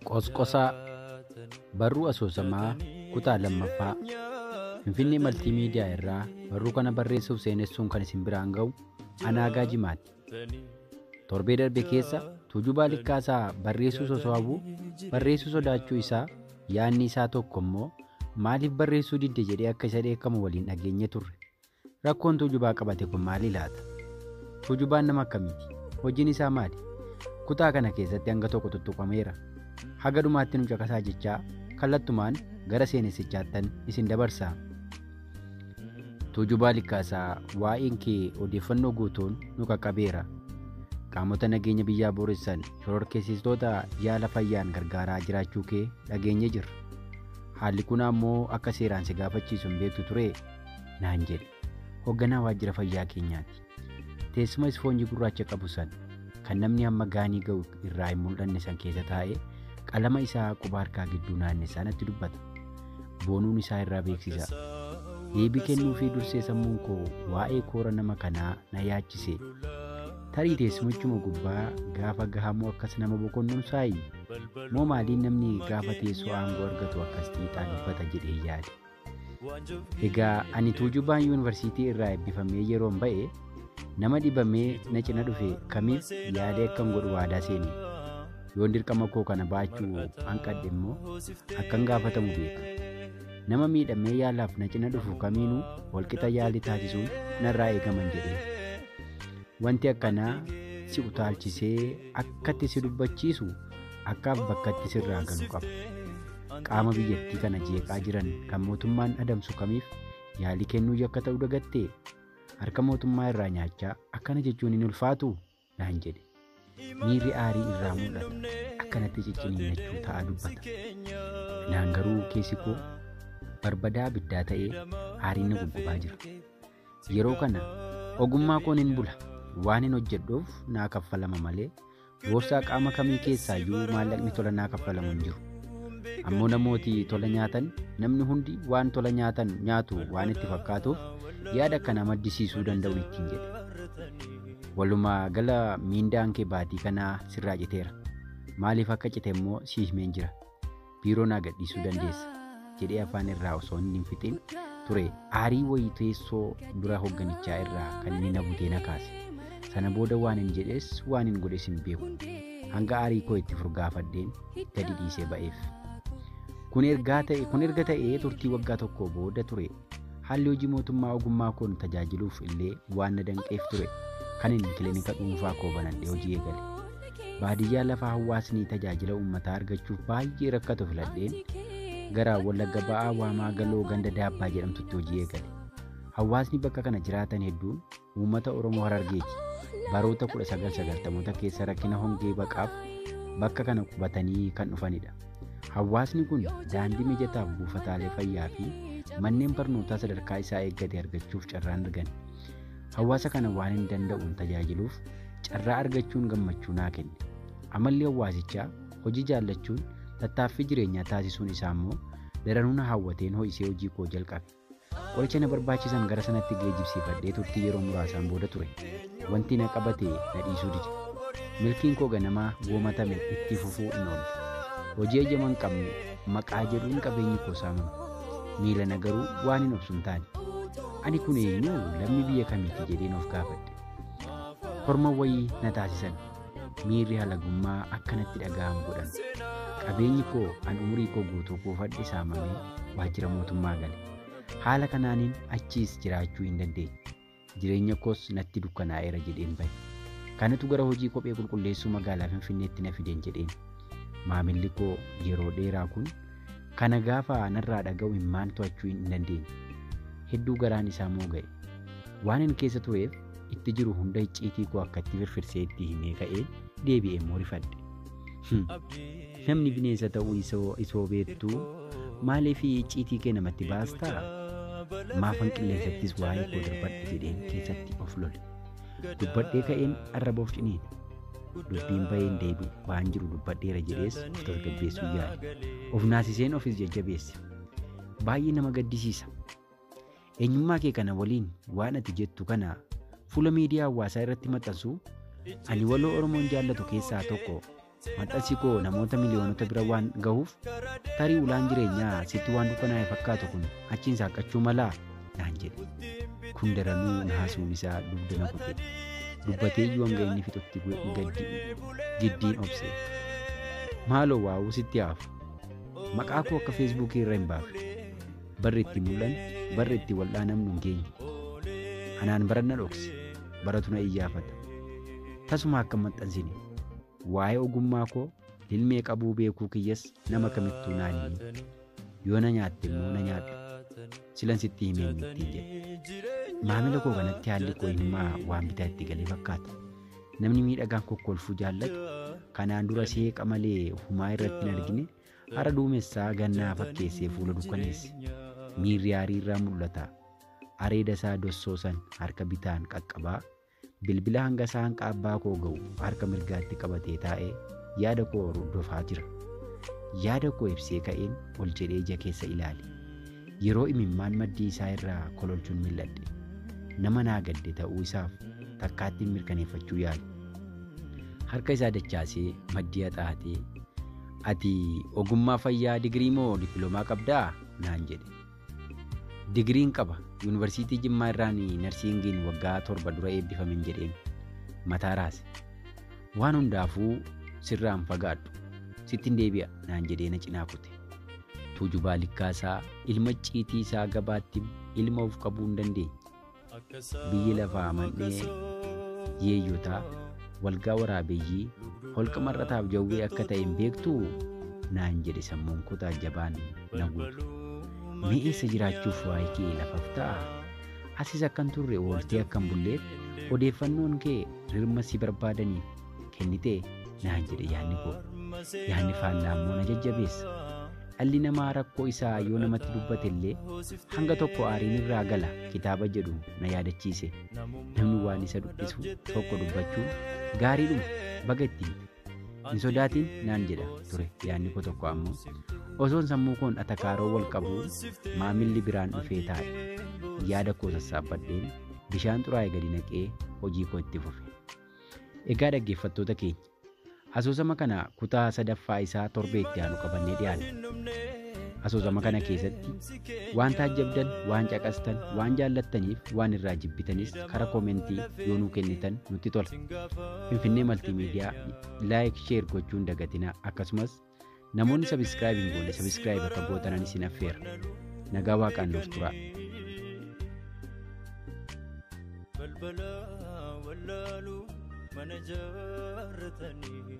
Qosqosaa Barruu Asoosamaa Kutaa Lammaffaa Finfinnee Maltiimiidiyaa irraa barruu kana barreessuuf seenessuun kan isin biraan ga'u Anaagaa Jimaati. Torbee darbe keessa Tuujubaa Likkaasaa barreessuu sosoo'uu barreessuu sodaachuu isaa yaadni isaa tokko immoo maaliif barreessuu didde jedhee akka isa dheekkamu waliin dhageenye turre. Rakkoon Tuujubaa qabate kun maali laata? Tuujubaan nama akkamiiti? Hojiin isaa maali? Kutaa kana keessatti hanga tokko tuttuqameera. Haga dhumaatti nu caqasaa jechaa kallattumaan gara seenessichaattan isin dabarsaa. Tuujubaa Likkaasaa waa'een kee odeeffannoo guutuun nu qaqqabeera. Qaamota nageenya biyyaa booressan shororkeessitoota yaala fayyaan gargaaraa jiraachuu kee dhageenye jirra. Haalli kun ammoo akka seeraan si gaafachiisu hin beektu ture naan jedhe. Hoogganaa waajjira fayyaa keenyaati. Teessuma isfoonjii gurraacha qabu san kan namni hamma gaanii ga'u irraa hin mul'anne san keessa taa'ee qalama isaa quba harkaa gidduu naannessaa natti dubbata. Boonuun isaa irraa beeksisa. Deebii kennuu fi dursee sammuun koo waa'ee koora nama kanaa na yaachise. Tarii teessumichuma gubbaa gaafa gahamu akkas nama boqonnumsaayi moo maaliin namni gaafa teessoo aangoo argatu akkas xiixaan uffata jedhee yaade. Egaa ani Tuujubaan yuunivarsiitii irraa eebbifamee yeroon ba'e nama dhibamee na cina dhufe kamiif yaadee akkan godhu waadaa seene. Yoon dirqama koo kana baachuu hanqadhe immoo akkan gaafatamu beeka. Nama miidhamee yaalaaf na cina dhufu kamiinuu walqixa yaalii taasisuun narraa eegaman jedhee. Wanti akkanaa si utaalchisee akkatti si dubbachiisu akkaaf bakkatti sirraa galu qaba. Qaama biyyattii kana jeeqaa jiran kan mootummaan adamsu kamiif yaalii kennuu akka ta'u dagattee harka mootummaa irraa nyaachaa akkana jechuun hin ulfaatu naan jedhe. Miirri aarii irraa mul'ata akkanatti cicciniinnachuu ta'aa dubbata. Naan garuu keessi koo barbadaa biddaa ta'ee aariin na guggubaa jira. Yeroo kana ogummaa koon hin bula. Waan hin hojjedhuuf naa kaffalama malee boorsaa qaama kamii keessaayyuu maallaqni tola naa kaffalamu hin jiru. Ammoo namooti tola nyaatan namni hundi waan tola nyaatan nyaatu waan itti fakkaatuuf yaada kana maddisiisuu danda'u ittiin jedhe. Walumaa gala miindaan kee baatii kanaa sirraa citeera. Maaliif akka cite immoo si himeen jira. Biiroo naa gadhiisuu dandeessa jedhee afaan irraa osoo hin fixiin ture aarii wayii teessoo dura hoogganichaa irraa kan inni na butee na kaase. Sana booda waan hin jedhes waan hin godhes hin beeku. Hanga aarii koo itti furgaafadheen gadi dhiisee ba'eef. Kun erga ta'ee turtii waggaa tokko booda ture. Haalli hojii mootummaa ogummaa koon tajaajiluuf illee waan na danqeef ture. Kan inni kilinika dhuunfaa koo banadhee hojii eegale. Baadiyyaa lafa hawaasni tajaajila uummataa argachuuf baay'ee rakkatu filadheen gara Wallagga Ba'aa Waamaa Galoo Ganda Daabbaa jedhamtutti hojii eegale. Hawaasni bakka kana jiraatan hedduun uummata Oromoo Harargeeti. Baroota 1990 keessa rakkina hongee baqaaf bakka kana qubatanii kan dhufanidha. Hawaasni kun daandii mijataaf buufataalee fayyaa fi manneen barnootaa sadarkaa isaa eeggate argachuuf carraan argan. Hawaasa kana waan hin danda'uun tajaajiluuf carraa argachuun gammachuu naa kenne. Amalli hawaasichaa hojii jaallachuun tattaaffii jireenyaa taasisuun isaa immoo daranuu na hawwateen ho'isee hojii koo jalqabe. Qoricha na barbaachisan gara sanatti geejjibsiifadhee turtii yeroo muraasaan booda ture. Wanti na qabate na dhiisuu dide. Milkiin koo ganamaa goomatame itti fufuu hin oolle. Hojii eeyyaman qabne maqaa jedhuun qabeenyi koo saamame. Miila na garuu waan hin obsu hin taane. Ani kun eenyuu lammii biyya kamiiti jedheen of gaafadhe. Horma wayii na taasisan. Miirri halagummaa akkanatti dhaga'amu godhan. Qabeenyi koo an umurii koo guutuu kuufadhe saamamee waajjira mootummaa gale. Haala kanaaniin achiis jiraachuu hin dandeenye. Jireenya koos natti dukkanaa'eera jedheen bahe. Kanatu gara hojii kophee qulqulleessuu magaalaa Finfinneetti na fideen jedheen. Maamilli koo yeroo dheeraa kun kana gaafa narraa dhaga'u himmaan to'achuu hin dandeenye. Hedduu garaan isaa mooga'e. Waan hin keessa tureef itti jiru hunda icciitii koo akka itti firfirsee itti himee ka'ee deebi'ee immoo rifadhe. Namni bineensa ta'uu isoo beektuu maaliif icciitii kee namatti baastaa? Maafan qilleensattis waa'ee koo dubbadhe jedheen keessatti of lole. Dubbadhee ka'een arraba of ciniine. Dubbiin baheen deebi'u waan jiru dubbadheera jedhees of tasgabbeessuu yaale. Of naasiseen ofis jajjabeesse. Baay'ee nama gaddisiisa. Eenyummaa kee kana waliin waan ati jettu kana fuula miidiyaa hawaasaa irratti maxxansuu ani waloo Oromoon jaallatu keessaa tokko Maxxansi koo namoota miliyoonota bira waan gahuuf tarii ulaan jireenyaa sitti waan dukkanaa'e fakkaatu kun achiin saaqachuu malaa naan jedhe. Kun daranuu naasuun isaa dugda na kute. Dubbatee iyyuu hanga inni fixutti giddiin obse. Maaloo waa'uu sitti haafu. Maqaa koo akka feesbuukii irra hin baafne. Barri itti mul'an, barri itti wal'aanamnu hin geenye. Anaan baranna dhokse, baratu na iyyaafata. Tasuma akka maxxansine. Waa'ee ogummaa koo ilmee qabuu beekuu kiyyas nama kamittuu naan himi. Yoo na nyaatte immoo na nyaadhu. Silan sitti himee miti jedhe. Maamila koo kanatti haalli koo himaa waan bitaa itti galee fakkaata. Namni miidhagaan kokkolfuu jaallatu kanaan dura seeqa malee humaa irratti hin argine hara duumessaa gannaa fakkeessee fuula dukkaneesse. Miirri aarii irraa mul'ata. Areeda isaa dossoosan harka bitaan qaqqabaa. Bilbila hanga isaa hanqa abbaa koo ga'u harka mirgaatti qabatee taa'ee yaada koo hordofaa jira. Yaada koo ibsee ka'een ol jedhee ija keessa ilaale. Yeroo imimmaan maddii isaa irraa kololchuun mil'adhe. Nama naa gadde ta'uu isaaf takkaattiin mirkaneeffachuu yaale. Harka isaa dachaasee maddii haxaatee ati ogummaa fayyaa digirii moo dippiloomaa qabdaa naan jedhe. Digiriin qaba. Yuunivarsiitii Jimmaa irraan narsiingiin waggaa 7 dura eebbifamen jedheen mataa raase. Waan hundaafuu sirraan fagaadhu. Sittin deebi'a naan jedhee na cinaa kute. Tuujubaa Likkaasaa ilma icciitii isaa gabaatti ilma of qabuu hin dandeenye. Biyyi lafaa mandhee yeeyyotaa walgaa waraabeeyyii holqa marrataaf jawwee akka ta'e hin beektuu naan jedhe sammuun kutaa jabaan na guutu. Mee eessa jiraachuuf waa'ee kee lafaaf ta'a? Asis akkan turre ooltee akkan bulleef odeeffannoon kee rirma si barbaadaniif kennitee naan jedhe yaadni koo. Yaadni faallaa immoo na jajjabeessa. Dhalli namaa rakkoo isaa yoo namatti dubbate illee hanga tokko aariin irraa gala kitaaba jedhu na yaadachiise. Namni waan isa dubbisu tokko dubbachuun gaariidhuma baga ittiin hin sodaatin naan jedha ture yaadni koo tokko ammoo. Osoon sammuu koon atakaaroo wal qabuu maamilli biraan dhufee taa'e. Yaada koo sassaabbadheen bishaan xuraa'e gadi naqee hojii koo itti fufe. Egaa dhaggeeffattoota keenya. Asoosama kana kutaa 3ffaa isaa torbee itti aanu qabannee dhiyaanne. Asoosama kana keessatti waan taajjabdan, waan caqastan, waan jaallattaniif waan irraa jibbitanis karaa koomentii yoo nuu kennitan nutti tola. Finfinnee Maltiimiidiyaa laayik sheer gochuun dagatinaa akkasumas namoonni sabiskiraayib hin goone sabiskiraayib akka gootanan isin affeera. Nagaa Waaqaan nuuf turaa. Balbala wallaalu mana jaarratanii.